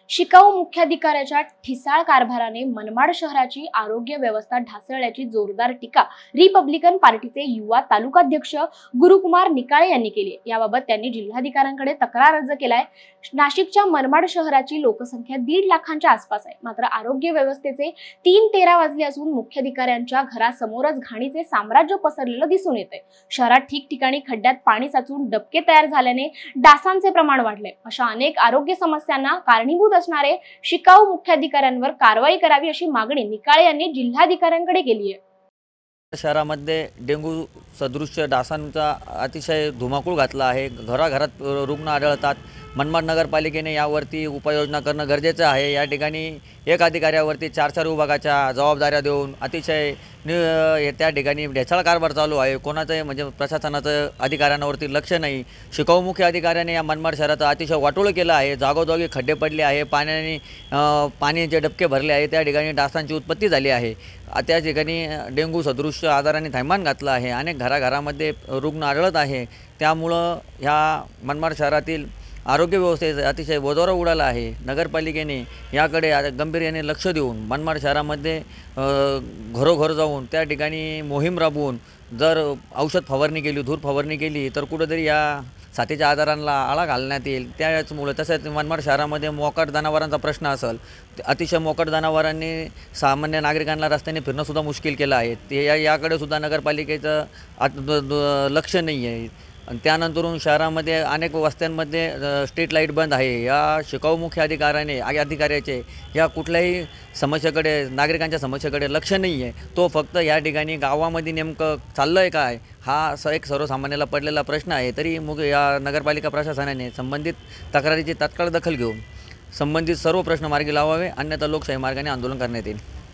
शिकाऊ मुख्याधिकाऱ्याच्या ठिसाळ कारभाराने मनमाड शहराची आरोग्य व्यवस्था ढासळल्याची जोरदार टीका रिपब्लिकन पार्टीचे युवा तालुकाध्यक्ष गुरुकुमार निकाळे यांनी केली आहे। याबाबत त्यांनी जिल्हाधिकाऱ्यांकडे तक्रार अर्ज केलाय। नाशिकच्या मनमाड शहराची लोकसंख्या 1.5 लाखांच्या आसपास आहे, मात्र आरोग्य व्यवस्थेचे 3:13 वाजले असून मुख्याधिकाऱ्यांच्या घरासमोरच घाणीचे साम्राज्य पसरलेलं दिसून येतंय। शहरात ठिकठिकाणी खड्ड्यात पाणी साचून डबके तयार झाल्याने डासांचे प्रमाण वाढले। अशा अनेक आरोग्य समस्यांना कारणीभूत असणारे शिकाऊ मुख्याधिकाऱ्यांवर कारवाई करावी अशी मागणी निकाळे यांनी जिल्हाधिकाऱ्यांकडे केली आहे। शहरामध्ये डेंग्यू सदृश्य डासांचा अतिशय धुमाकूळ घातला आहे। घराघरात रुग्ण आढळतात। मनमाड नगरपालिकेने यावरती उपाययोजना करणं गरजेचं आहे। या ठिकाणी एक अधिकाऱ्यावरती 4-4 विभागाच्या जबाबदाऱ्या देऊन अतिशय त्या ठिकाणी ढेसाळ कारभार चालू आहे। कोणाचं म्हणजे प्रशासनाचं अधिकाऱ्यांवरती लक्ष नाही। शिकाऊमुखी अधिकाऱ्याने या मनमाड शहराचं अतिशय वाटोळं केलं आहे। जागोजागी खड्डे पडले आहे, पाण्याचे डबके भरले आहे, त्या ठिकाणी डासांची उत्पत्ती झाली आहे। त्या ठिकाणी डेंग्यू सदृश्य आजाराने थैमान घातलं आहे। अनेक घराघरामध्ये रुग्ण आढळत आहे। त्यामुळं ह्या मनमाड शहरातील आरोग्य व्यवस्थेचा अतिशय बोजवारा उडाला आहे। नगरपालिकेने याकडे गंभीरतेने लक्ष देऊन मनमाड शहरामध्ये घरोघर जाऊन त्या ठिकाणी मोहीम राबवून जर औषध फवारणी केली, धूर फवारणी केली तर कुठेतरी या साथीच्या आजारांना आळा घालण्यात येईल। त्याचमुळे तसेच मनमाड शहरामध्ये मोकाट जनावरांचा प्रश्न असेल, अतिशय मोकाट जनावरांनी सामान्य नागरिकांना रस्त्याने फिरणंसुद्धा मुश्किल केलं आहे। ते याकडे सुद्धा नगरपालिकेचं लक्ष नाही आहे। त्यानंतरून शहरामध्ये अनेक वस्त्यांमध्ये स्ट्रीट लाईट बंद आहे। या शिकाऊमुखी अधिकाऱ्याचे या कुठल्याही समस्येकडे, नागरिकांच्या समस्येकडे लक्ष नाही आहे। तो फक्त या ठिकाणी गावामध्ये नेमकं चाललं आहे काय, हा एक सर्वसामान्याला पडलेला प्रश्न आहे। तरी मग या नगरपालिका प्रशासनाने संबंधित तक्रारीची तात्काळ दखल घेऊन संबंधित सर्व प्रश्न मार्गी लावावे, अन्यथा लोकशाही मार्गाने आंदोलन करण्यात येईल।